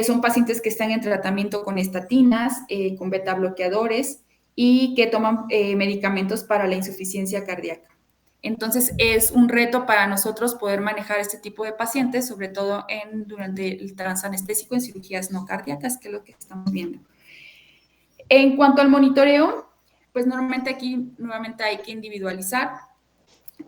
Son pacientes que están en tratamiento con estatinas, con beta bloqueadores y que toman medicamentos para la insuficiencia cardíaca. Entonces, es un reto para nosotros poder manejar este tipo de pacientes, sobre todo durante el transanestésico en cirugías no cardíacas, que es lo que estamos viendo. En cuanto al monitoreo, pues normalmente aquí nuevamente hay que individualizar,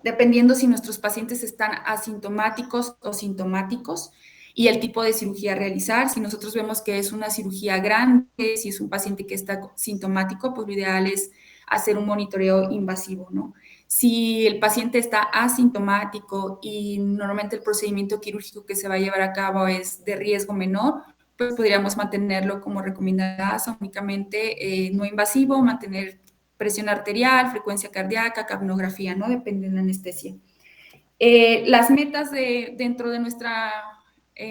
dependiendo si nuestros pacientes están asintomáticos o sintomáticos y el tipo de cirugía a realizar. Si nosotros vemos que es una cirugía grande, si es un paciente que está sintomático, pues lo ideal es hacer un monitoreo invasivo, ¿no? Si el paciente está asintomático y normalmente el procedimiento quirúrgico que se va a llevar a cabo es de riesgo menor, pues podríamos mantenerlo como recomendada únicamente no invasivo, mantener presión arterial, frecuencia cardíaca, capnografía, ¿no? Depende de la anestesia. Las metas dentro de nuestra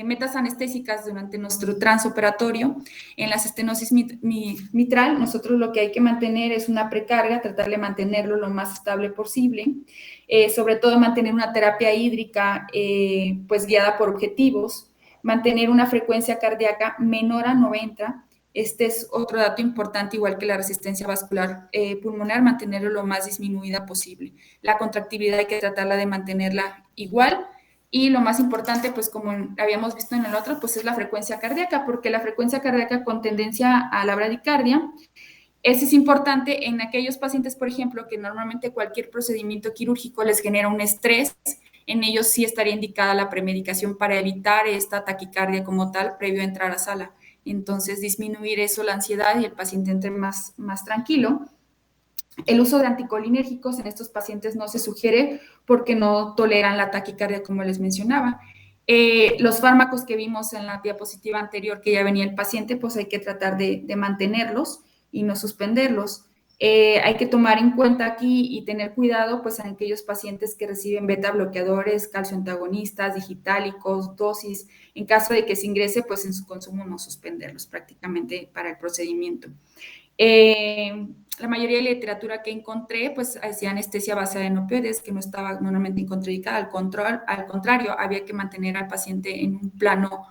metas anestésicas durante nuestro transoperatorio, en las estenosis mitral, nosotros lo que hay que mantener es una precarga, tratar de mantenerlo lo más estable posible, sobre todo mantener una terapia hídrica pues guiada por objetivos, mantener una frecuencia cardíaca menor a 90. Este es otro dato importante, igual que la resistencia vascular pulmonar, mantenerlo lo más disminuida posible. La contractividad hay que tratarla de mantenerla igual. Y lo más importante, pues como habíamos visto en el otro, pues es la frecuencia cardíaca, porque la frecuencia cardíaca con tendencia a la bradicardia, ese es importante en aquellos pacientes, por ejemplo, que normalmente cualquier procedimiento quirúrgico les genera un estrés. En ellos sí estaría indicada la premedicación para evitar esta taquicardia como tal previo a entrar a sala. Entonces, disminuir eso, la ansiedad y el paciente entre más tranquilo. El uso de anticolinérgicos en estos pacientes no se sugiere porque no toleran la taquicardia, como les mencionaba. Los fármacos que vimos en la diapositiva anterior que ya venía el paciente, pues hay que tratar de mantenerlos y no suspenderlos. Hay que tomar en cuenta aquí y tener cuidado pues en aquellos pacientes que reciben beta bloqueadores, calcio antagonistas, digitálicos, dosis. En caso de que se ingrese, pues en su consumo no suspenderlos prácticamente para el procedimiento. La mayoría de la literatura que encontré, pues hacía anestesia basada en opioides, que no estaba normalmente contraindicada. Al contrario, había que mantener al paciente en un plano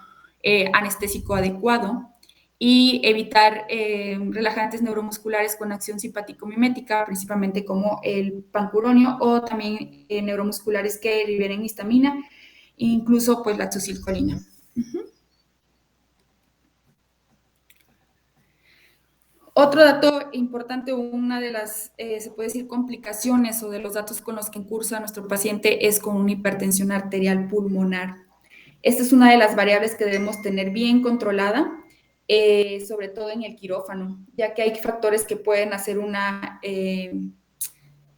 anestésico adecuado y evitar relajantes neuromusculares con acción simpático-mimética, principalmente como el pancuronio, o también neuromusculares que liberen histamina, incluso pues la acetylcolina. Otro dato importante, una de las, se puede decir, complicaciones o de los datos con los que cursa nuestro paciente es con una hipertensión arterial pulmonar. Esta es una de las variables que debemos tener bien controlada, sobre todo en el quirófano, ya que hay factores que pueden hacer una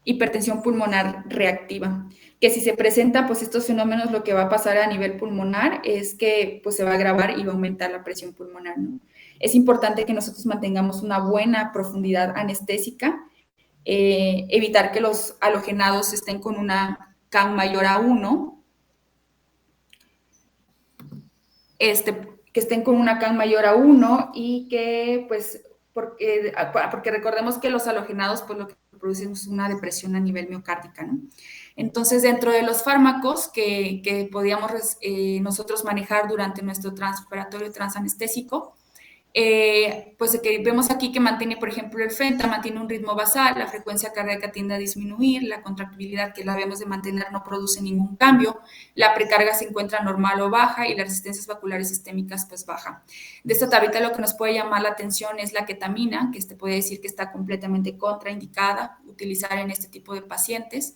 hipertensión pulmonar reactiva, que si se presentan pues estos fenómenos, lo que va a pasar a nivel pulmonar es que pues se va a agravar y va a aumentar la presión pulmonar, ¿no? Es importante que nosotros mantengamos una buena profundidad anestésica, evitar que los halogenados estén con una CAM mayor a 1, que estén con una CAM mayor a 1 y que pues porque recordemos que los halogenados pues lo que producen es una depresión a nivel miocárdica, ¿no? Entonces, dentro de los fármacos que podíamos nosotros manejar durante nuestro transoperatorio transanestésico, pues que vemos aquí que mantiene, por ejemplo, el FENTA, mantiene un ritmo basal, la frecuencia cardíaca tiende a disminuir, la contractibilidad que la debemos de mantener no produce ningún cambio, la precarga se encuentra normal o baja y las resistencias vasculares sistémicas pues baja. De esta tablita lo que nos puede llamar la atención es la ketamina, que puede decir que está completamente contraindicada utilizar en este tipo de pacientes.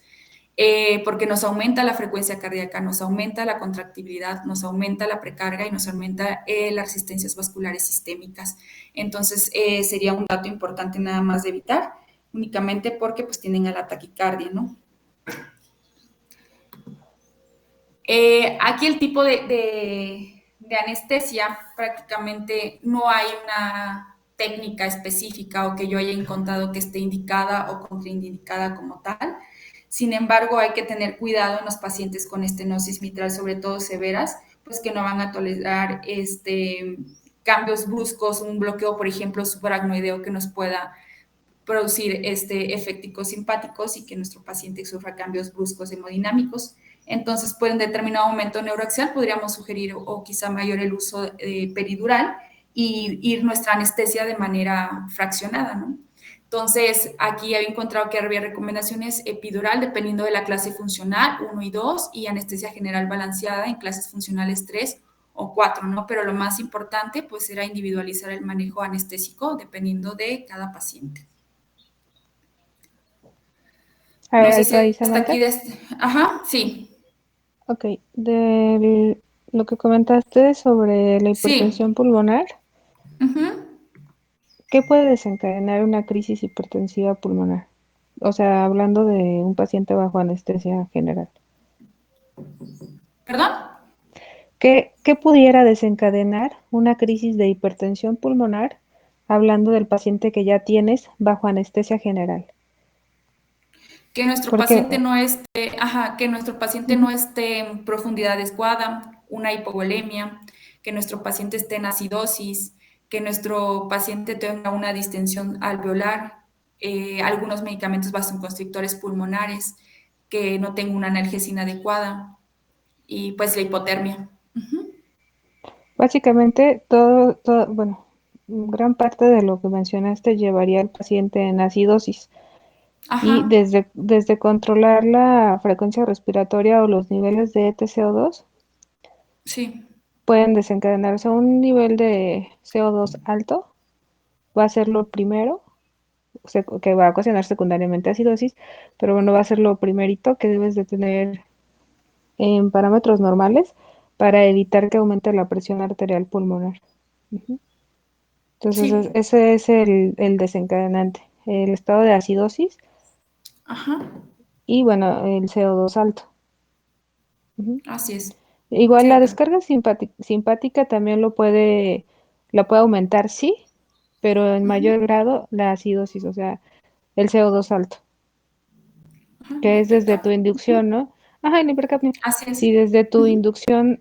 Porque nos aumenta la frecuencia cardíaca, nos aumenta la contractibilidad, nos aumenta la precarga y nos aumenta las resistencias vasculares sistémicas. Entonces, sería un dato importante nada más de evitar, únicamente porque pues tienden a la taquicardia, ¿no? Aquí el tipo de anestesia, prácticamente no hay una técnica específica o que yo haya encontrado que esté indicada o contraindicada como tal. Sin embargo, hay que tener cuidado en los pacientes con estenosis mitral, sobre todo severas, pues que no van a tolerar cambios bruscos, un bloqueo, por ejemplo, subaracnoideo que nos pueda producir efectos simpáticos y que nuestro paciente sufra cambios bruscos hemodinámicos. Entonces, pues en determinado momento neuroaxial podríamos sugerir o quizá mayor el uso peridural y ir nuestra anestesia de manera fraccionada, ¿no? Entonces, aquí había encontrado que había recomendaciones epidural dependiendo de la clase funcional 1 y 2 y anestesia general balanceada en clases funcionales 3 o 4, ¿no? Pero lo más importante, pues, era individualizar el manejo anestésico dependiendo de cada paciente. A No ver, sé ahí, si ahí, hasta Samantha. aquí de este... Ajá, sí, Ok, de lo que comentaste sobre la sí. hipertensión pulmonar, Ujú. ¿qué puede desencadenar una crisis hipertensiva pulmonar? O sea, hablando de un paciente bajo anestesia general. ¿Perdón? ¿Qué pudiera desencadenar una crisis de hipertensión pulmonar, hablando del paciente que ya tienes bajo anestesia general? Que nuestro Porque, paciente no esté, ajá, que nuestro paciente ujú, no esté en profundidad adecuada, una hipovolemia, que nuestro paciente esté en acidosis, que nuestro paciente tenga una distensión alveolar, algunos medicamentos vasoconstrictores pulmonares, que no tenga una analgesia inadecuada y pues la hipotermia. Ujú. básicamente, bueno, gran parte de lo que mencionaste llevaría al paciente en acidosis. Ajá, Y desde controlar la frecuencia respiratoria o los niveles de EtCO2 sí, pueden desencadenarse un nivel de CO2 alto, va a ser lo primero, que va a ocasionar secundariamente acidosis, pero bueno, va a ser lo primerito que debes de tener en parámetros normales para evitar que aumente la presión arterial pulmonar. Ujú. Entonces, sí, ese es el desencadenante, el estado de acidosis ajá, y bueno, el CO2 alto. Ujú. así es. Igual Sí, la doctor. descarga simpática también la puede aumentar, sí, pero en Ujú, mayor grado la acidosis, o sea, el CO2 alto, ajá, que es desde tu hipercapnia. Ujú, inducción, ¿no? Ajá, el hipercapnia. así es. Si desde tu Ujú, inducción,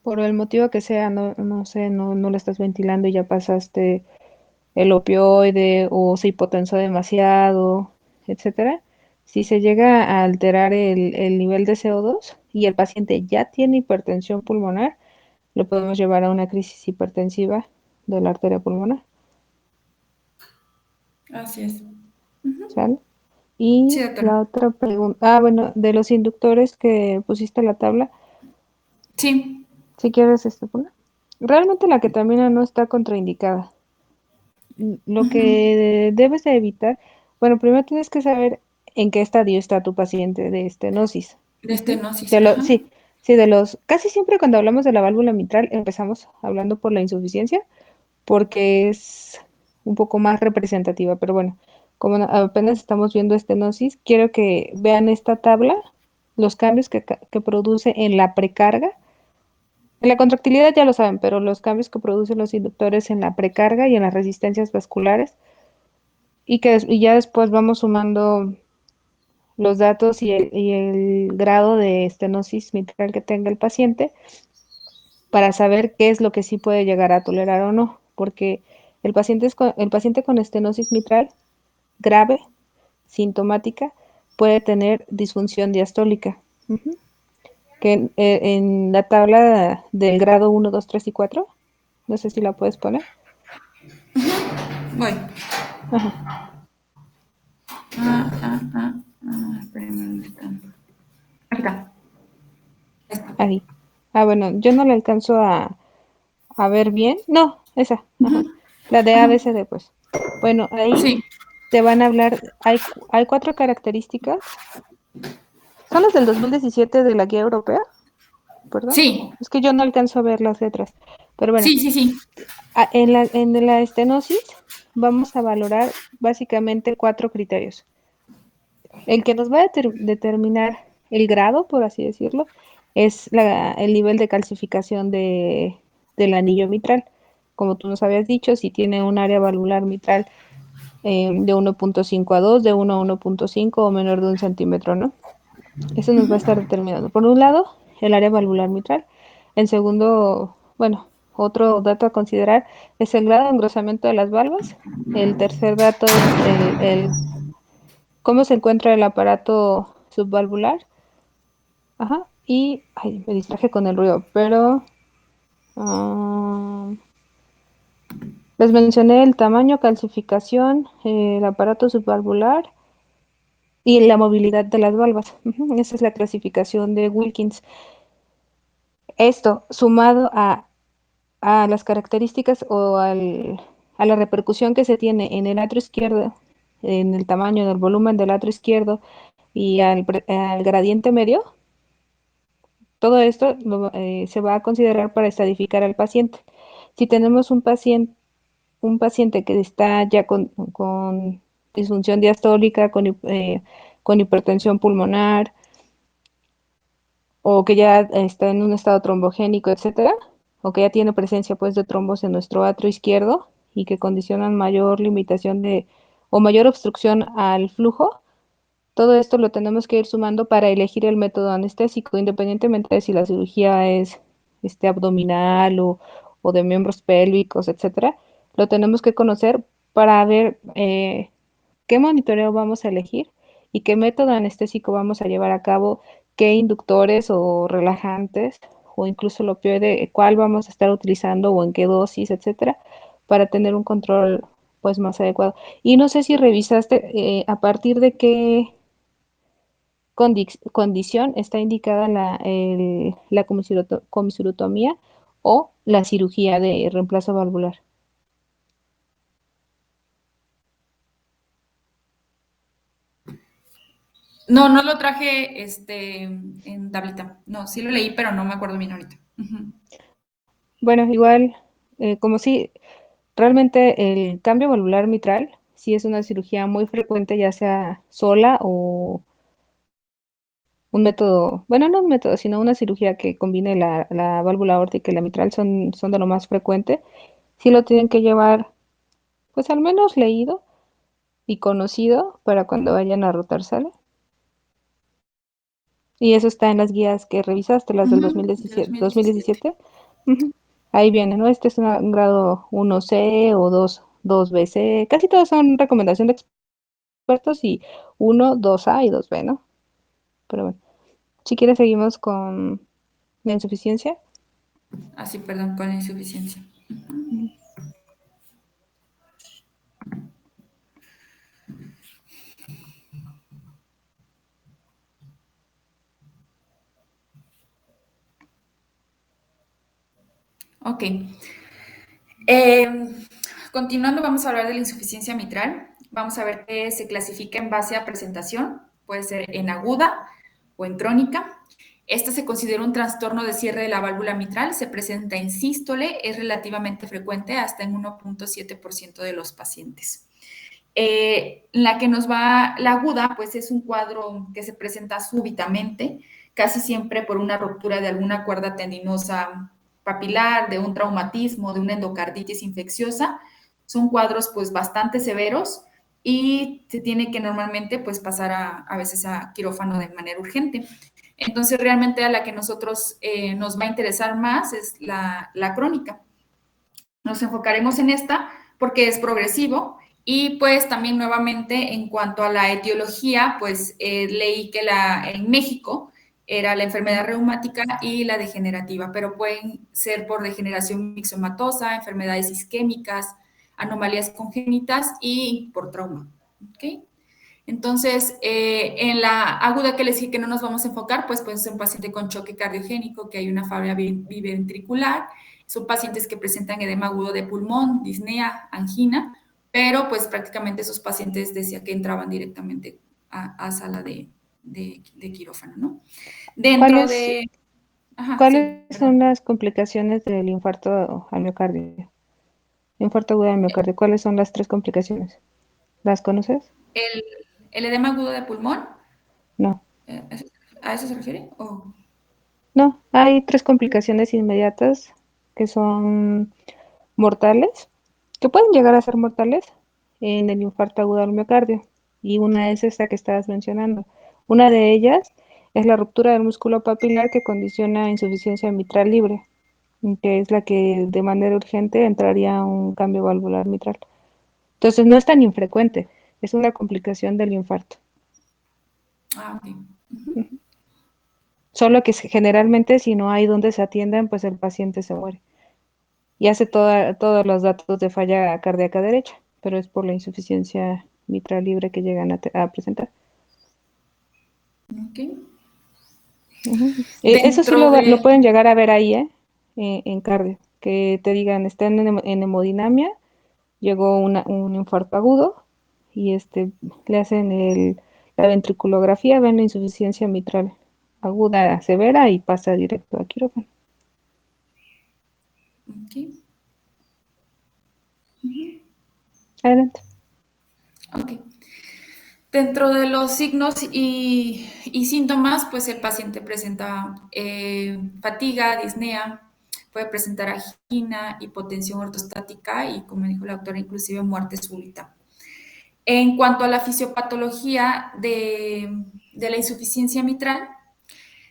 por el motivo que sea, no sé, no lo estás ventilando y ya pasaste el opioide o se hipotensó demasiado, etcétera. Si se llega a alterar el nivel de CO2 y el paciente ya tiene hipertensión pulmonar, lo podemos llevar a una crisis hipertensiva de la arteria pulmonar, así es. Ujú, ¿sale? sí, Y la doctora. otra pregunta, bueno, de los inductores que pusiste en la tabla, Sí. si quieres poner. Realmente la ketamina no está contraindicada. Lo Ujú. que debes de evitar, bueno, primero tienes que saber en qué estadio está tu paciente de estenosis. De Ujú. estenosis, ajá. Sí, sí, casi siempre cuando hablamos de la válvula mitral empezamos hablando por la insuficiencia, porque es un poco más representativa, pero bueno, como apenas estamos viendo estenosis, quiero que vean esta tabla, los cambios que produce en la precarga. En la contractilidad ya lo saben, pero los cambios que producen los inductores en la precarga y en las resistencias vasculares, y ya después vamos sumando los datos y el grado de estenosis mitral que tenga el paciente para saber qué es lo que sí puede llegar a tolerar o no, porque el paciente con estenosis mitral grave, sintomática, puede tener disfunción diastólica. Ujú. Que en la tabla del grado 1, 2, 3 y 4, no sé si la puedes poner. Voy. Ajá, Espérenme, ¿dónde está? Aquí está. Esta. ahí. Ah, bueno, yo no la alcanzo a ver bien. No, esa, ajá. La de Ajá. ABCD, pues. Bueno, ahí Sí, te van a hablar, hay cuatro características. Son las del 2017 de la guía europea, perdón. sí, Es que yo no alcanzo a ver las letras. Pero bueno, sí, sí, sí. en la estenosis vamos a valorar básicamente cuatro criterios. El que nos va a determinar el grado, por así decirlo, es el nivel de calcificación del anillo mitral. Como tú nos habías dicho, si tiene un área valvular mitral de 1.5 a 2, de 1 a 1.5 o menor de 1 centímetro, ¿no? Eso nos va a estar determinando. Por un lado, el área valvular mitral. En segundo, bueno, otro dato a considerar es el grado de engrosamiento de las valvas. El tercer dato es cómo se encuentra el aparato subvalvular. Ajá, y ay, me distraje con el ruido, pero ah, les mencioné el tamaño, calcificación, el aparato subvalvular y la movilidad de las valvas. Ujú, esa es la clasificación de Wilkins. Esto sumado a las características a la repercusión que se tiene en el atrio izquierdo, en el tamaño, en el volumen del atrio izquierdo y al gradiente medio, todo esto se va a considerar para estadificar al paciente. Si tenemos un paciente que está ya con disfunción diastólica, con hipertensión pulmonar, o que ya está en un estado trombogénico, etcétera, o que ya tiene presencia pues de trombos en nuestro atrio izquierdo y que condicionan mayor limitación o mayor obstrucción al flujo, todo esto lo tenemos que ir sumando para elegir el método anestésico, independientemente de si la cirugía es abdominal o de miembros pélvicos, etcétera. Lo tenemos que conocer para ver qué monitoreo vamos a elegir y qué método anestésico vamos a llevar a cabo, qué inductores o relajantes o incluso el opioide, cuál vamos a estar utilizando o en qué dosis, etcétera, para tener un control pues más adecuado. Y no sé si revisaste a partir de qué condición está indicada la comisurotomía o la cirugía de reemplazo valvular. No, no lo traje en tablita. No, sí lo leí, pero no me acuerdo bien ahorita. Ujú. Bueno, igual, como si realmente el cambio valvular mitral sí es una cirugía muy frecuente, ya sea sola o un método, bueno, no un método, sino una cirugía que combine la válvula aórtica y la mitral son de lo más frecuente. Sí lo tienen que llevar, pues al menos leído y conocido para cuando vayan a rotar sale. Y eso está en las guías que revisaste, las del Ujú, de 2017. 2017. 2017. Ujú. Ahí viene, ¿no? Este es un grado 1C o 2BC. Casi todos son recomendación de expertos y 1, 2A y 2B, ¿no? Pero bueno, si quieres seguimos con la insuficiencia. Ah, sí, perdón, con insuficiencia. Ujú. Ok. Eh, Continuando, vamos a hablar de la insuficiencia mitral. Vamos a ver que se clasifica en base a presentación. Puede ser en aguda o en crónica. Esta se considera un trastorno de cierre de la válvula mitral. Se presenta en sístole. Es relativamente frecuente, hasta en 1.7% de los pacientes. La que nos va, la aguda, pues es un cuadro que se presenta súbitamente, casi siempre por una ruptura de alguna cuerda tendinosa papilar, de un traumatismo, de una endocarditis infecciosa. Son cuadros pues bastante severos y se tiene que normalmente pues pasar a veces a quirófano de manera urgente. Entonces realmente a la que nosotros nos va a interesar más es la crónica. Nos enfocaremos en esta porque es progresivo y pues también nuevamente en cuanto a la etiología, pues leí que en México era la enfermedad reumática y la degenerativa, pero pueden ser por degeneración mixomatosa, enfermedades isquémicas, anomalías congénitas y por trauma. ¿Okay? Entonces, en la aguda que les dije que no nos vamos a enfocar, pues puede ser un paciente con choque cardiogénico, que hay una falla biventricular, son pacientes que presentan edema agudo de pulmón, disnea, angina, pero pues prácticamente esos pacientes decía que entraban directamente a sala de quirófano, ¿no? Dentro ¿Cuáles, de... Ajá, sí, cuáles son perdón. las complicaciones del infarto al miocardio? Infarto agudo al miocardio. ¿Cuáles son las tres complicaciones? ¿Las conoces? El, el edema agudo de pulmón, No. ¿a eso se refiere? Oh. No, hay tres complicaciones inmediatas que son mortales, que pueden llegar a ser mortales en el infarto agudo al miocardio. Y una es esta que estabas mencionando. Una de ellas es la ruptura del músculo papilar que condiciona insuficiencia mitral libre, que es la que de manera urgente entraría a un cambio valvular mitral. Entonces no es tan infrecuente, es una complicación del infarto. Ah, ok. Ujú. Solo que generalmente si no hay donde se atiendan, pues el paciente se muere y hace todos los datos de falla cardíaca derecha, pero es por la insuficiencia mitral libre que llegan a presentar. Ok. Eso sí Dentro lo de, pueden llegar a ver ahí, en cardio, que te digan, está en hemodinamia, llegó un infarto agudo y le hacen la ventriculografía, ven la insuficiencia mitral aguda severa y pasa directo a quirófano. ok. Adelante. Ok. Dentro de los signos y síntomas, pues el paciente presenta fatiga, disnea, puede presentar angina, hipotensión ortostática y, como dijo la autora, inclusive muerte súbita. En cuanto a la fisiopatología de la insuficiencia mitral,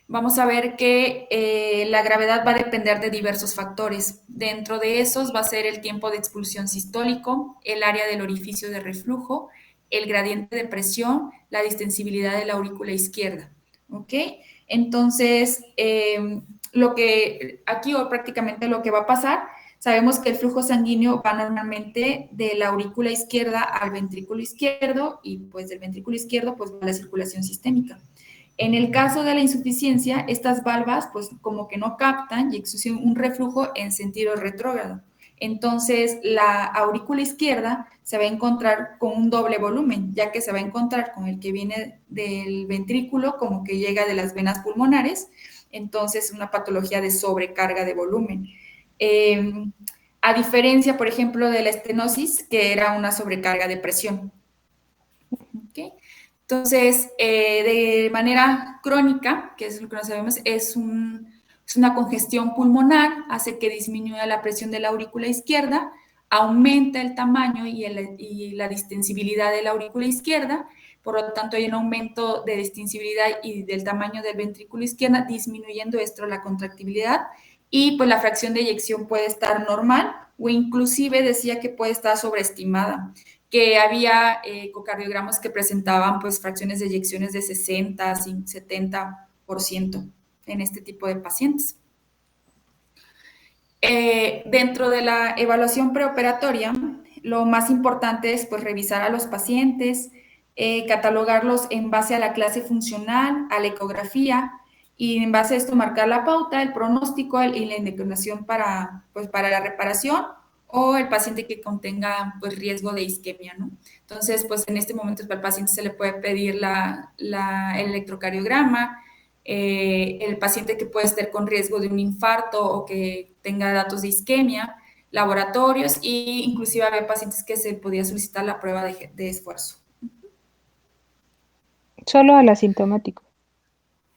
vamos a ver que la gravedad va a depender de diversos factores. Dentro de esos va a ser el tiempo de expulsión sistólico, el área del orificio de reflujo, el gradiente de presión, la distensibilidad de la aurícula izquierda. ¿Ok? Entonces, lo que aquí o prácticamente lo que va a pasar, sabemos que el flujo sanguíneo va normalmente de la aurícula izquierda al ventrículo izquierdo y pues del ventrículo izquierdo pues va a la circulación sistémica. En el caso de la insuficiencia, estas valvas pues como que no captan y exudan un reflujo en sentido retrógrado. Entonces, la aurícula izquierda se va a encontrar con un doble volumen, ya que se va a encontrar con el que viene del ventrículo, como que llega de las venas pulmonares, entonces una patología de sobrecarga de volumen. A diferencia, por ejemplo, de la estenosis, que era una sobrecarga de presión. ¿Okay? Entonces, de manera crónica, que es lo que no sabemos, es una congestión pulmonar, hace que disminuya la presión de la aurícula izquierda, aumenta el tamaño y la distensibilidad de la aurícula izquierda, por lo tanto hay un aumento de distensibilidad y del tamaño del ventrículo izquierda, disminuyendo esto la contractibilidad, y pues la fracción de eyección puede estar normal o inclusive decía que puede estar sobreestimada, que había ecocardiogramas que presentaban pues fracciones de eyecciones de 60, 70% en este tipo de pacientes. Dentro de la evaluación preoperatoria, lo más importante es pues revisar a los pacientes, catalogarlos en base a la clase funcional, a la ecografía, y en base a esto marcar la pauta, el pronóstico y la indicación para la reparación o el paciente que contenga pues riesgo de isquemia, ¿no? Entonces, pues en este momento al paciente se le puede pedir el electrocardiograma, el paciente que puede estar con riesgo de un infarto o que tenga datos de isquemia, laboratorios e inclusive había pacientes que se podía solicitar la prueba de esfuerzo. Solo al asintomático.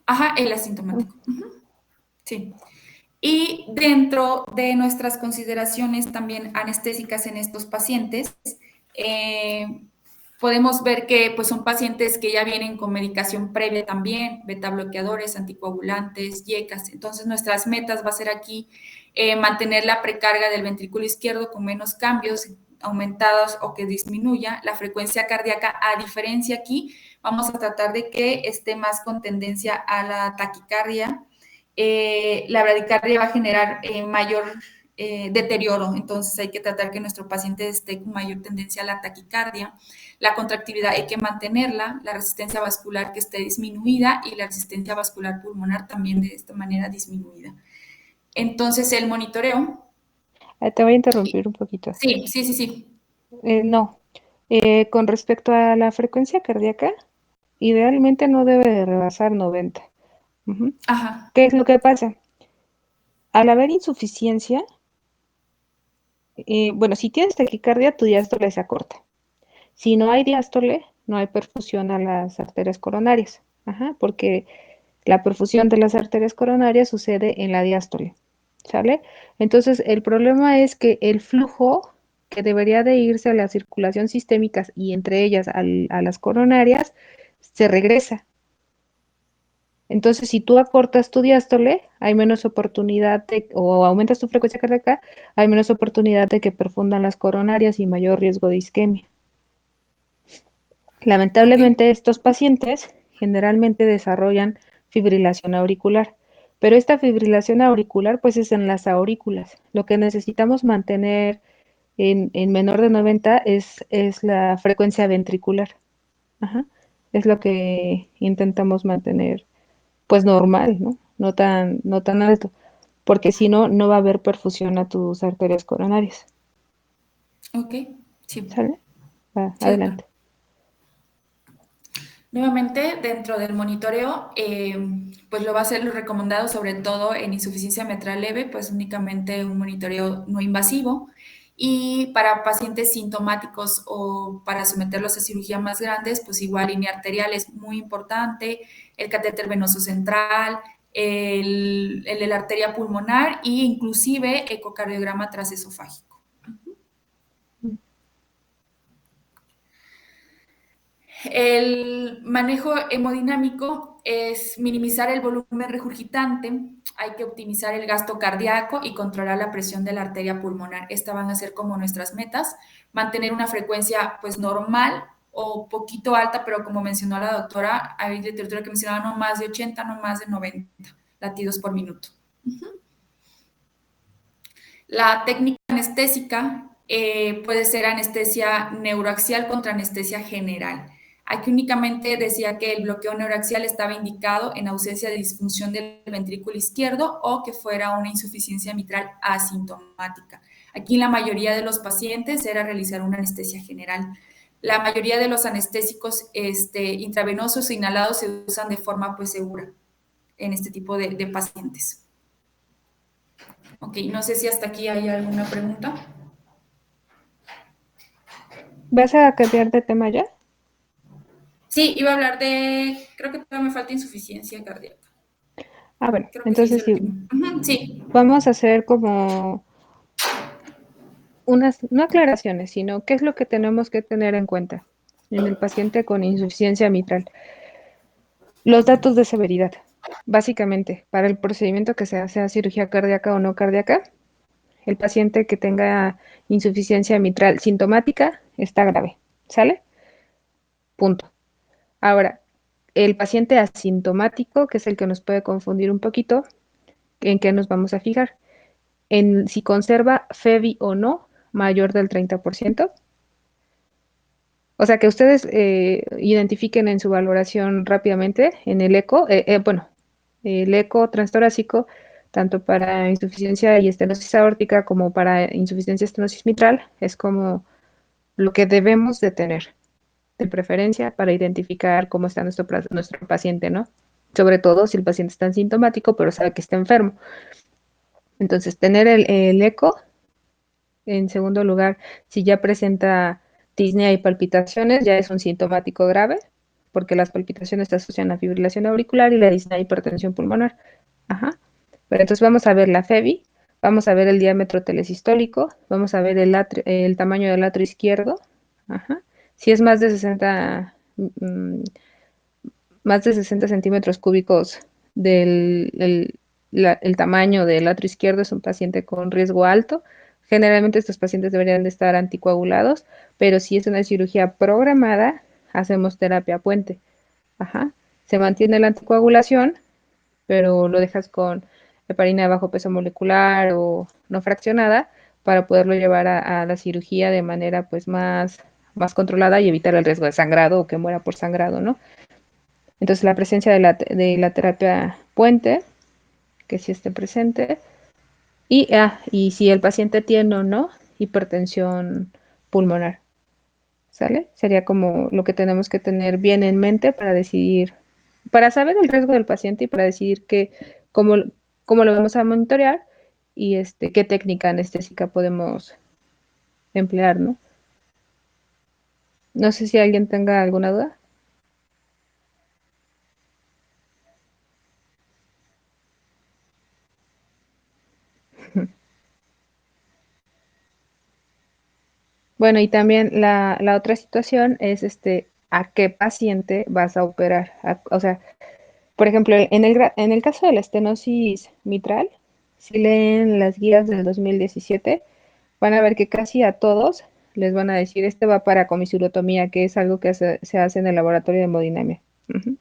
Ajá, el asintomático. Sí. Y dentro de nuestras consideraciones también anestésicas en estos pacientes, podemos ver que pues, son pacientes que ya vienen con medicación previa también, beta bloqueadores, anticoagulantes, YECAS. Entonces, nuestras metas va a ser aquí mantener la precarga del ventrículo izquierdo con menos cambios aumentados o que disminuya la frecuencia cardíaca. A diferencia aquí, vamos a tratar de que esté más con tendencia a la taquicardia. La bradicardia va a generar mayor deterioro, entonces hay que tratar que nuestro paciente esté con mayor tendencia a la taquicardia. La contractividad hay que mantenerla, la resistencia vascular que esté disminuida y la resistencia vascular pulmonar también de esta manera disminuida. Entonces el monitoreo. Te voy a interrumpir un poquito. Sí, sí, sí, sí. No. Con respecto a la frecuencia cardíaca, idealmente no debe de rebasar 90. Ajá. ¿Qué es lo que pasa? Al haber insuficiencia, bueno, si tienes taquicardia, tu diástole se acorta. Si no hay diástole, no hay perfusión a las arterias coronarias. Ajá, porque la perfusión de las arterias coronarias sucede en la diástole. ¿Sale? Entonces, el problema es que el flujo que debería de irse a la circulación sistémica y entre ellas a las coronarias, se regresa. Entonces, si tú acortas tu diástole, hay menos oportunidad o aumentas tu frecuencia cardíaca, hay menos oportunidad de que perfundan las coronarias y mayor riesgo de isquemia. Ok. Lamentablemente, estos pacientes generalmente desarrollan fibrilación auricular. Pero esta fibrilación auricular pues es en las aurículas. Lo que necesitamos mantener en menor de 90 es la frecuencia ventricular. Ajá. Es lo que intentamos mantener pues normal, ¿no? No tan alto, porque si no, no va a haber perfusión a tus arterias coronarias. Ok, sí, ¿Sale? Va, sí, doctor. adelante. Nuevamente, dentro del monitoreo, pues lo va a ser lo recomendado, sobre todo en insuficiencia mitral leve, pues únicamente un monitoreo no invasivo. Y para pacientes sintomáticos o para someterlos a cirugía más grandes, pues igual línea arterial es muy importante, el catéter venoso central, el de la arteria pulmonar e inclusive ecocardiograma transesofágico. El manejo hemodinámico es minimizar el volumen regurgitante, hay que optimizar el gasto cardíaco y controlar la presión de la arteria pulmonar. Estas van a ser como nuestras metas, mantener una frecuencia pues normal o poquito alta, pero como mencionó la doctora, hay literatura que mencionaba no más de 80, no más de 90 latidos por minuto. La técnica anestésica puede ser anestesia neuroaxial contra anestesia general. Aquí únicamente decía que el bloqueo neuroaxial estaba indicado en ausencia de disfunción del ventrículo izquierdo o que fuera una insuficiencia mitral asintomática. Aquí en la mayoría de los pacientes era realizar una anestesia general. La mayoría de los anestésicos intravenosos e inhalados se usan de forma pues segura en este tipo de pacientes. Ok, no sé si hasta aquí hay alguna pregunta. ¿Vas a cambiar de tema ya? Sí, iba a hablar de, creo que todavía me falta insuficiencia cardíaca. Ah, bueno, Creo que sí es entonces el sí, último. Ujú, sí, vamos a hacer como unas, no aclaraciones, sino qué es lo que tenemos que tener en cuenta en el paciente con insuficiencia mitral. Los datos de severidad. Básicamente, para el procedimiento que sea cirugía cardíaca o no cardíaca, el paciente que tenga insuficiencia mitral sintomática está grave. ¿Sale? Punto. Ahora, el paciente asintomático, que es el que nos puede confundir un poquito, ¿en qué nos vamos a fijar? En si conserva FEBI o no mayor del 30%. O sea, que ustedes identifiquen en su valoración rápidamente en el eco, bueno, el eco transtorácico, tanto para insuficiencia y estenosis aórtica como para insuficiencia estenosis mitral, es como lo que debemos de tener, de preferencia para identificar cómo está nuestro paciente, ¿no? Sobre todo si el paciente está sintomático, pero sabe que está enfermo. Entonces, tener el eco. En segundo lugar, si ya presenta disnea y palpitaciones, ya es un sintomático grave, porque las palpitaciones se asocian a fibrilación auricular y la disnea a hipertensión pulmonar. Ajá. Pero entonces vamos a ver la FEBI, vamos a ver el diámetro telesistólico, vamos a ver el tamaño del atrio izquierdo. Ajá. Si es más de 60 centímetros cúbicos el tamaño del atrio izquierdo, es un paciente con riesgo alto. Generalmente estos pacientes deberían de estar anticoagulados, pero si es una cirugía programada, hacemos terapia puente. Ajá. Se mantiene la anticoagulación, pero lo dejas con heparina de bajo peso molecular o no fraccionada para poderlo llevar a la cirugía de manera pues más controlada y evitar el riesgo de sangrado o que muera por sangrado, ¿no? Entonces la presencia de la terapia puente, que sí esté presente, y si el paciente tiene o no hipertensión pulmonar, ¿sale? Sería como lo que tenemos que tener bien en mente para decidir, para saber el riesgo del paciente y para decidir cómo, cómo lo vamos a monitorear y qué técnica anestésica podemos emplear, ¿no? No sé si alguien tenga alguna duda. Bueno, y también la otra situación es a qué paciente vas a operar. O sea, por ejemplo, en el caso de la estenosis mitral, si leen las guías del 2017, van a ver que casi a todos les van a decir, este va para comisurotomía, que es algo que se hace en el laboratorio de hemodinamia. Ujú.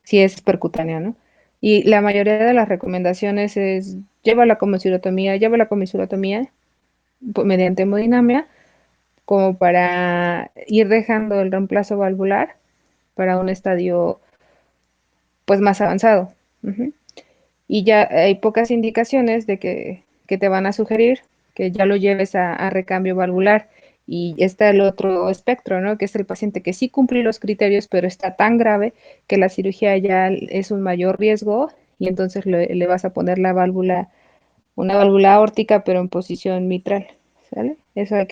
si es percutánea, ¿no? Y la mayoría de las recomendaciones es llévala con mesirotomía mediante hemodinamia, como para ir dejando el reemplazo valvular para un estadio pues más avanzado. Ujú. Y ya hay pocas indicaciones de que te van a sugerir que ya lo lleves a recambio valvular. Y está el otro espectro, ¿no? Que es el paciente que sí cumple los criterios, pero está tan grave que la cirugía ya es un mayor riesgo y entonces le vas a poner la válvula, una válvula aórtica, pero en posición mitral, ¿sale? Eso hay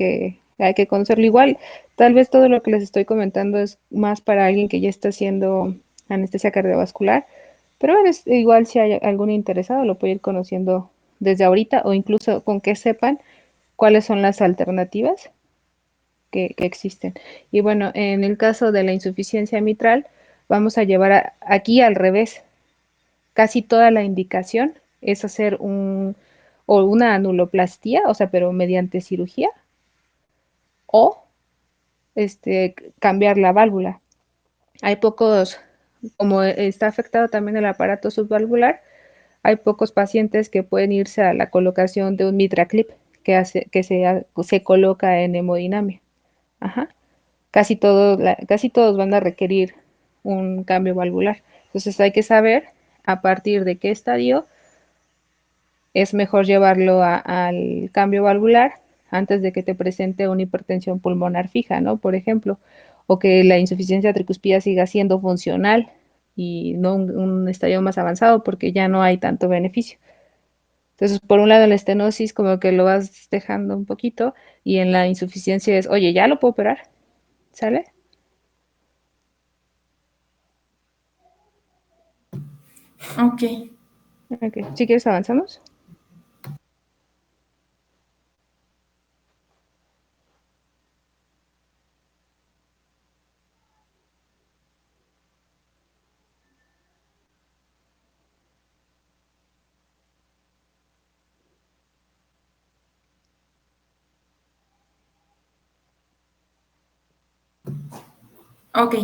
que conocerlo. Igual, tal vez todo lo que les estoy comentando es más para alguien que ya está haciendo anestesia cardiovascular, pero bueno, igual si hay algún interesado lo puede ir conociendo desde ahorita o incluso con que sepan cuáles son las alternativas que existen. Y bueno, en el caso de la insuficiencia mitral, vamos a llevar aquí al revés. Casi toda la indicación es hacer o una anuloplastía, o sea, pero mediante cirugía, o cambiar la válvula. Hay pocos, como está afectado también el aparato subvalvular, hay pocos pacientes que pueden irse a la colocación de un mitraclip se coloca en hemodinamia. Ajá. Casi todos van a requerir un cambio valvular. Entonces hay que saber a partir de qué estadio es mejor llevarlo al cambio valvular antes de que te presente una hipertensión pulmonar fija, ¿no? Por ejemplo, o que la insuficiencia tricuspida siga siendo funcional y no un estadio más avanzado porque ya no hay tanto beneficio. Entonces, por un lado, en la estenosis como que lo vas dejando un poquito y en la insuficiencia es, oye, ya lo puedo operar, ¿sale? Ok, Ok, si quieres avanzamos. ok.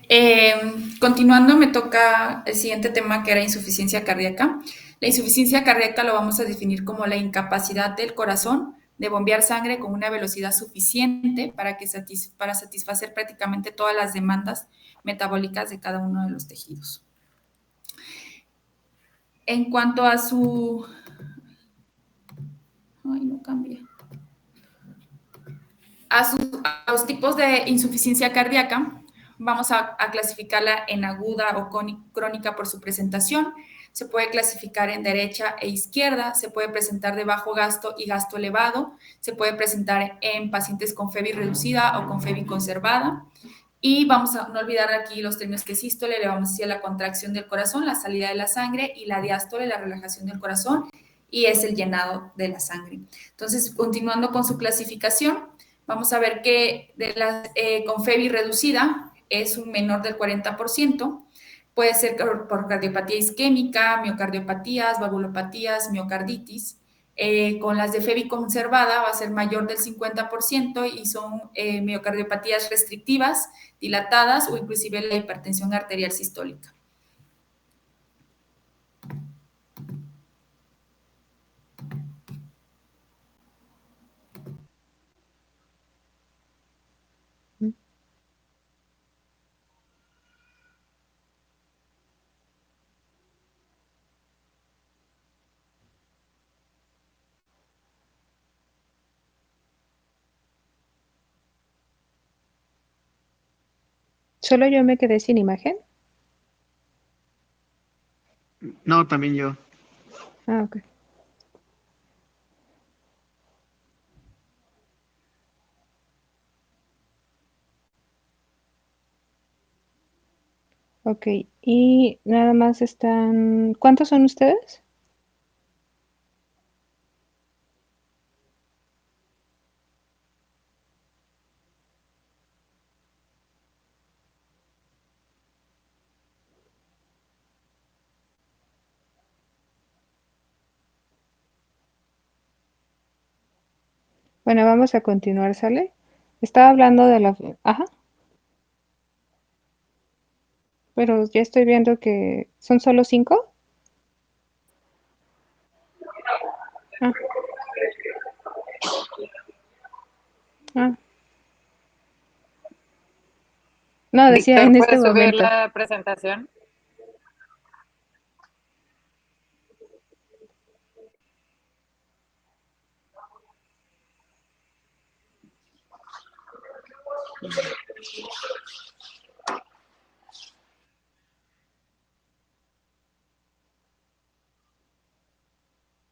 Eh, Continuando, me toca el siguiente tema que era insuficiencia cardíaca. La insuficiencia cardíaca lo vamos a definir como la incapacidad del corazón de bombear sangre con una velocidad suficiente para satisfacer prácticamente todas las demandas metabólicas de cada uno de los tejidos. En cuanto a su... Ay, no cambia. A los tipos de insuficiencia cardíaca, vamos a clasificarla en aguda o crónica por su presentación. Se puede clasificar en derecha e izquierda, se puede presentar de bajo gasto y gasto elevado, se puede presentar en pacientes con FEBI reducida o con FEBI conservada. Y vamos a no olvidar aquí los términos que es sístole, le vamos a decir la contracción del corazón, la salida de la sangre, y la diástole, la relajación del corazón, y es el llenado de la sangre. Entonces, continuando con su clasificación, vamos a ver que con FEBI reducida es un menor del 40%, puede ser por cardiopatía isquémica, miocardiopatías, valvulopatías, miocarditis. Con las de FEBI conservada va a ser mayor del 50% y son miocardiopatías restrictivas, dilatadas o inclusive la hipertensión arterial sistólica. Solo yo me quedé sin imagen. No, también yo. Ah, ok. Ok, y nada más están... ¿Cuántos son ustedes? Bueno, vamos a continuar, ¿sale? Estaba hablando de la... Ajá. pero ya estoy viendo que son solo 5. Ah, ah. No, decía Víctor, en este ¿puedes subir momento. la presentación?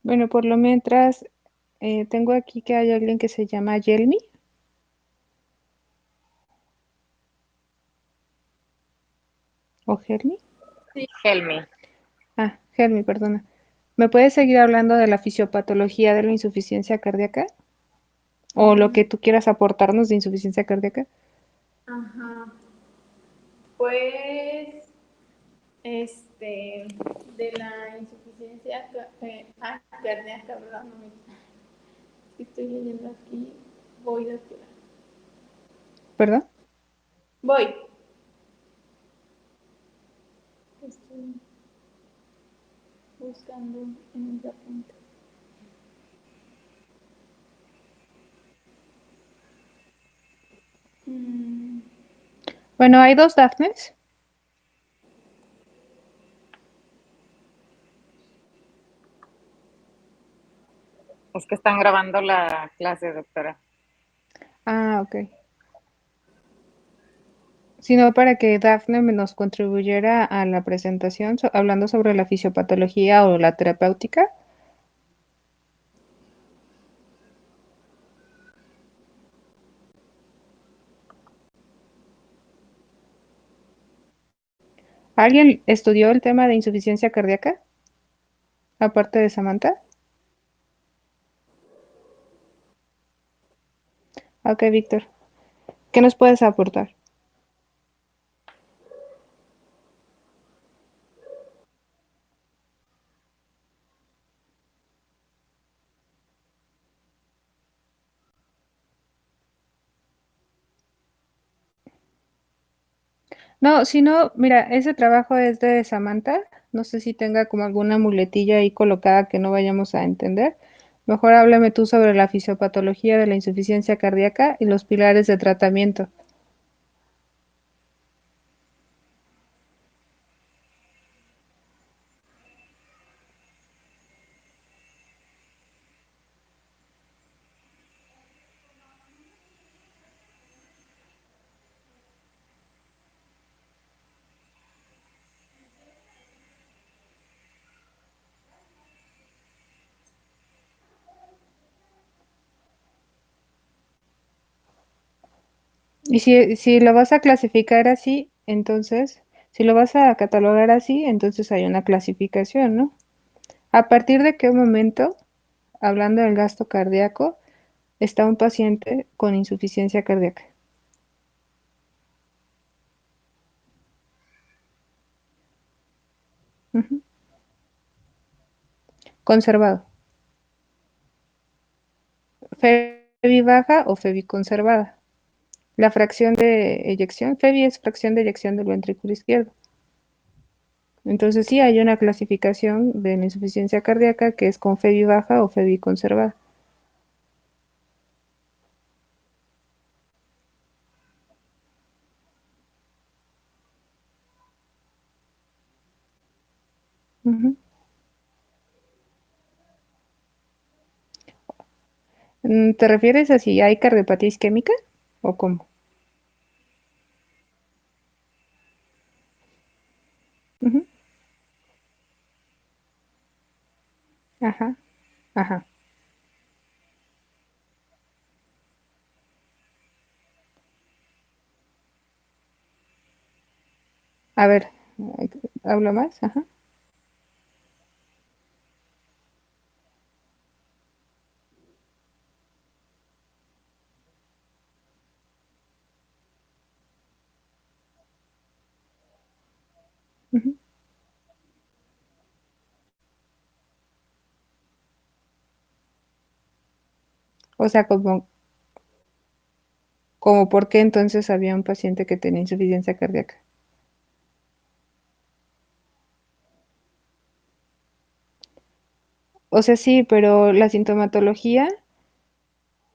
Bueno, por lo mientras, tengo aquí que hay alguien que se llama Yelmi o Helmi. Helmi. Ah, Helmi, perdona. ¿Me puedes seguir hablando de la fisiopatología de la insuficiencia cardíaca? O lo que tú quieras aportarnos de insuficiencia cardíaca. Ajá. Pues, de la insuficiencia cardíaca, ¿verdad? No, estoy leyendo aquí. Voy a tirar. ¿Perdón? Voy. Estoy buscando en mis apuntes. Mm, Bueno, hay dos Dafnes. Es que están grabando la clase, doctora. Ah, ok. Sino para que Dafne nos contribuyera a la presentación hablando sobre la fisiopatología o la terapéutica. ¿Alguien estudió el tema de insuficiencia cardíaca? Aparte de Samantha. Ok, Víctor. ¿Qué nos puedes aportar? No, si no, mira, ese trabajo es de Samantha. No sé si tenga como alguna muletilla ahí colocada que no vayamos a entender. Mejor háblame tú sobre la fisiopatología de la insuficiencia cardíaca y los pilares de tratamiento. Y si lo vas a clasificar así, entonces, si lo vas a catalogar así, entonces hay una clasificación, ¿no? ¿A partir de qué momento, hablando del gasto cardíaco, está un paciente con insuficiencia cardíaca? Ujú. Conservado. FEBI baja o FEBI conservada. La fracción de eyección, FEBI es fracción de eyección del ventrículo izquierdo. Entonces sí hay una clasificación de la insuficiencia cardíaca que es con FEBI baja o FEBI conservada. Ujú. ¿Te refieres a si hay cardiopatía isquémica o cómo? Ujú. Ajá, ajá. A ver, hablo más. Ajá. Ujú. O sea, como por qué entonces había un paciente que tenía insuficiencia cardíaca. O sea, sí, pero la sintomatología,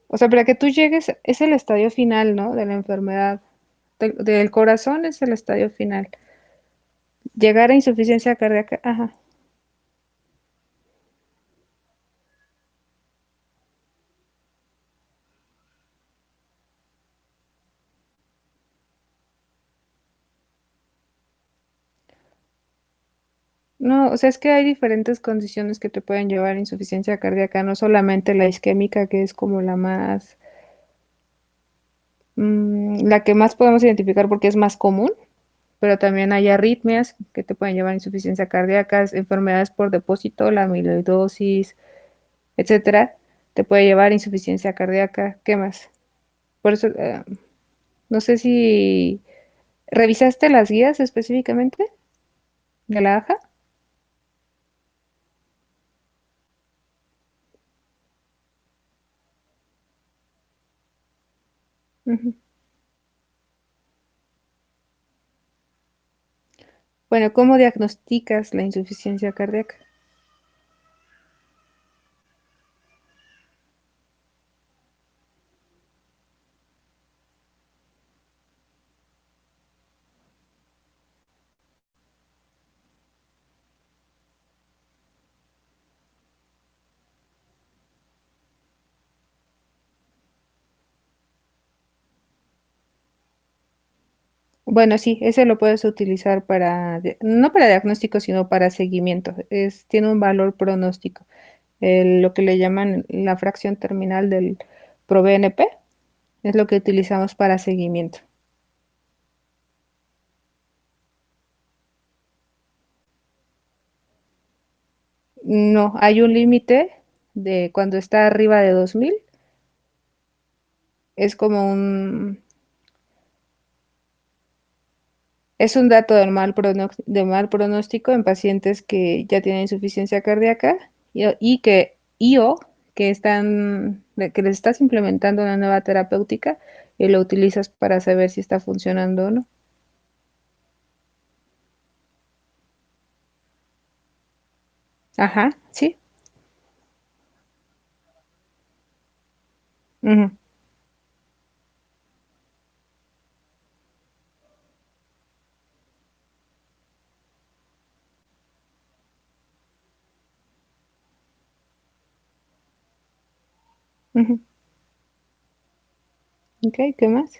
o sea, para que tú llegues, es el estadio final, ¿no? De la enfermedad. Del corazón es el estadio final. Llegar a insuficiencia cardíaca, ajá. No, o sea, es que hay diferentes condiciones que te pueden llevar a insuficiencia cardíaca, no solamente la isquémica, que es como la más, la que más podemos identificar porque es más común, pero también hay arritmias que te pueden llevar a insuficiencia cardíaca, enfermedades por depósito, la amiloidosis, etcétera, te puede llevar a insuficiencia cardíaca. ¿Qué más? Por eso, no sé si revisaste las guías específicamente de la AJA. Ujú. Bueno, ¿cómo diagnosticas la insuficiencia cardíaca? Bueno, sí, ese lo puedes utilizar para, no para diagnóstico, sino para seguimiento. Tiene un valor pronóstico. Lo que le llaman la fracción terminal del ProBNP es lo que utilizamos para seguimiento. No, hay un límite de cuando está arriba de 2000. Es como es un dato de mal pronóstico en pacientes que ya tienen insuficiencia cardíaca o que les estás implementando una nueva terapéutica y lo utilizas para saber si está funcionando o no. Ajá, sí. Ujú, ujú. Ok, ¿qué más?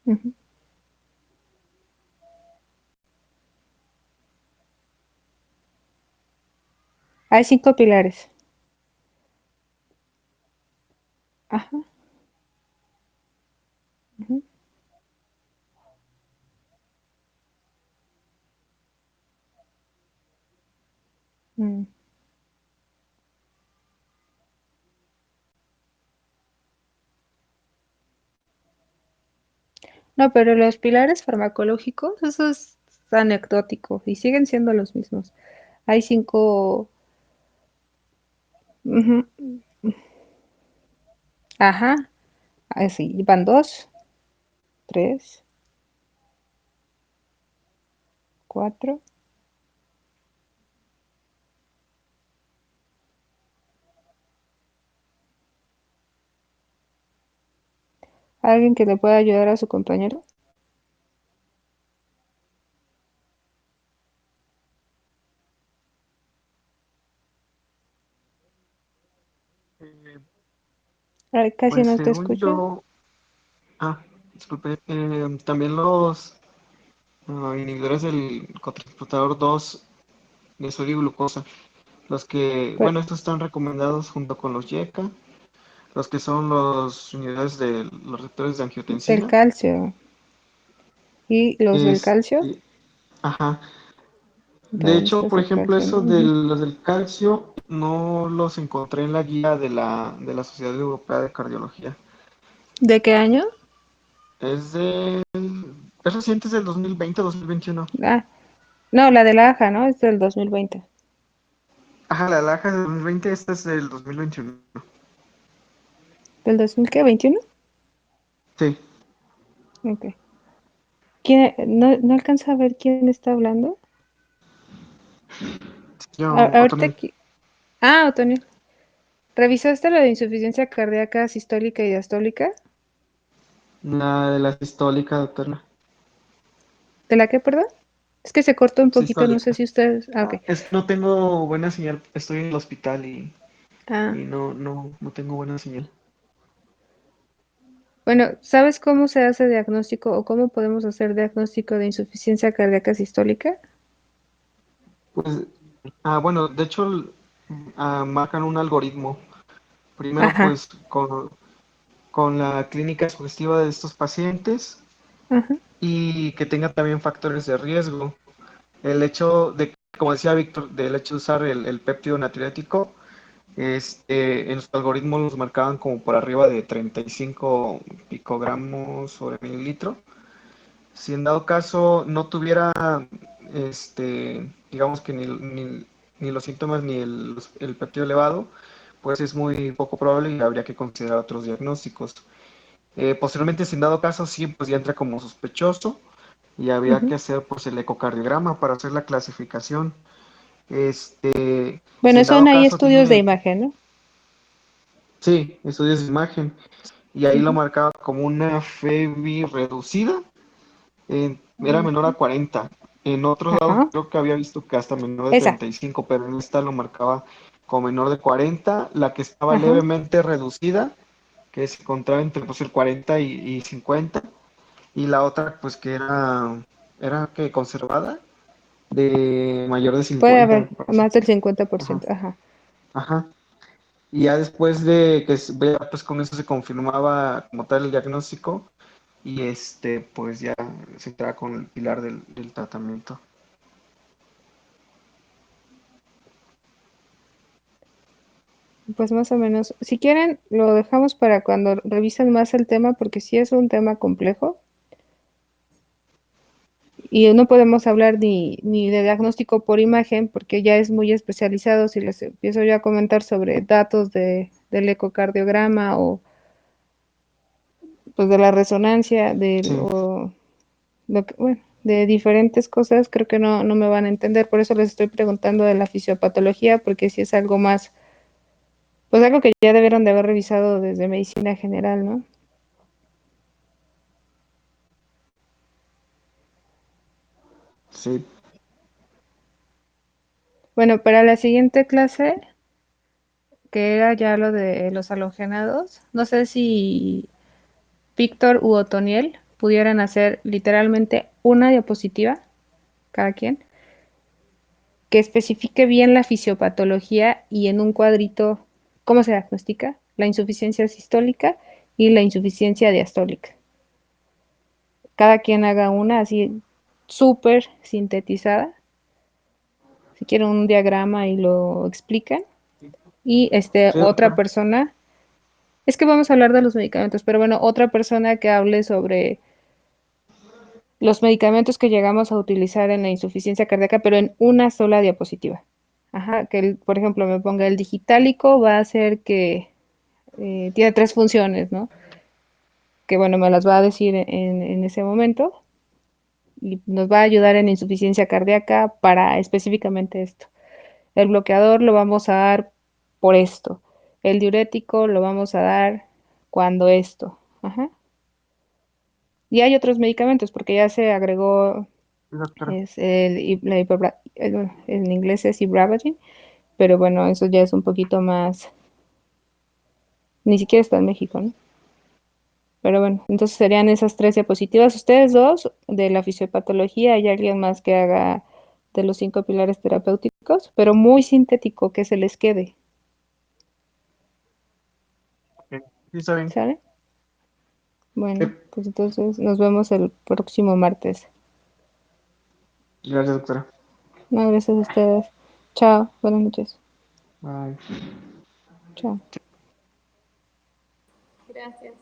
Ujú. Hay 5 pilares. Ajá. Ujú, mm. No, pero los pilares farmacológicos, eso es anecdótico y siguen siendo los mismos. Hay 5, ujú, ajá, así, van 2, 3, 4. ¿Alguien que le pueda ayudar a su compañero? Eh, Ay, casi pues no te según escucho. yo, disculpe, también los inhibidores del cotransportador 2 de sodio y glucosa, los que, Pero- bueno, estos están recomendados junto con los YECA, los que son los inhibidores de los receptores de del angiotensina, calcio. ¿Y los del calcio? este, ajá. De ¿Dónde hecho, está por ese ejemplo, calcio, no? eso de Ujú. los del calcio no los encontré en la guía de la Sociedad Europea de Cardiología. ¿De qué año? Es reciente, es del 2020, 2021. Ah, no, la de la AJA, ¿no? Es del 2020. Ajá, la laja es del 2020, esta es del 2021. ¿Del 2000 qué? ¿21? Sí, Ok. ¿Quién, no alcanza a ver quién está hablando? yo, Ahorita Otoniel. aquí. Ah, Otonio. ¿Revisaste la de insuficiencia cardíaca sistólica y diastólica? La de la sistólica, doctora. ¿De la qué, perdón? Es que se cortó un poquito, no sé Sistólica. si ustedes. Ah, ok. Es que no tengo buena señal, estoy en el hospital Ah, y no tengo buena señal. bueno, ¿sabes cómo se hace diagnóstico o cómo podemos hacer diagnóstico de insuficiencia cardíaca sistólica? Pues, bueno, de hecho, marcan un algoritmo. Primero, Ajá, pues, con la clínica sugestiva de estos pacientes ajá, y que tenga también factores de riesgo. El hecho de, como decía Víctor, del hecho de usar el péptido natriurético, en su algoritmo los marcaban como por arriba de 35 picogramos sobre mililitro. Si en dado caso no tuviera, digamos que ni los síntomas ni el péptido elevado, pues es muy poco probable y habría que considerar otros diagnósticos. Posteriormente, si en dado caso, sí, pues ya entra como sospechoso y habría ujú. que hacer pues el ecocardiograma para hacer la clasificación. Si Bueno, en son dado ahí caso estudios de tiene, imagen, ¿no? sí, estudios de imagen, y ahí lo Ujú, marcaba como una FEBI reducida, era menor a ujú. 40. En otros lados Ajá, creo que había visto que hasta menor de esa. 35, pero en esta lo marcaba como menor de 40. La que estaba Ajá, levemente reducida, que se encontraba entre pues, el 40 y 50, y la otra pues que era que conservada, de mayor de puede 50, me haber parece. más del 50%. Ajá, Ajá. ajá. Y ya después de que vea, pues con eso se confirmaba como tal el diagnóstico y pues ya se entraba con el pilar del tratamiento. Pues más o menos. Si quieren, lo dejamos para cuando revisen más el tema, porque sí es un tema complejo. Y no podemos hablar ni de diagnóstico por imagen, porque ya es muy especializado. Si les empiezo yo a comentar sobre datos del ecocardiograma o pues de la resonancia, Sí, bueno, de diferentes cosas, creo que no me van a entender. Por eso les estoy preguntando de la fisiopatología, porque si es algo más, pues algo que ya debieron de haber revisado desde medicina general, ¿no? sí. Bueno, para la siguiente clase, que era ya lo de los halogenados, no sé si Víctor u Otoniel pudieran hacer literalmente una diapositiva, cada quien, que especifique bien la fisiopatología y en un cuadrito cómo se diagnostica la insuficiencia sistólica y la insuficiencia diastólica. Cada quien haga una así súper sintetizada, si quieren un diagrama y lo explican. Y Sí, otra doctora. persona, es que vamos a hablar de los medicamentos, pero bueno, otra persona que hable sobre los medicamentos que llegamos a utilizar en la insuficiencia cardíaca, pero en una sola diapositiva. Ajá, por ejemplo, me ponga el digitálico, va a hacer que tiene tres funciones, ¿no? Que bueno, me las va a decir en ese momento y nos va a ayudar en insuficiencia cardíaca para específicamente esto. El bloqueador lo vamos a dar por esto. El diurético lo vamos a dar cuando esto. Ajá. Y hay otros medicamentos porque ya se agregó Sí, doctora. es bueno, en inglés es ibrabagine, pero bueno, eso ya es un poquito más, ni siquiera está en México, ¿no? Pero bueno, entonces serían esas tres diapositivas. Ustedes dos de la fisiopatología y alguien más que haga de los 5 pilares terapéuticos, pero muy sintético que se les quede, Ok, sí, está bien. ¿sale? Sí, Bueno, pues entonces nos vemos el próximo martes. gracias, doctora. No, gracias a ustedes. Chao, buenas noches. Bye. Chao. Gracias.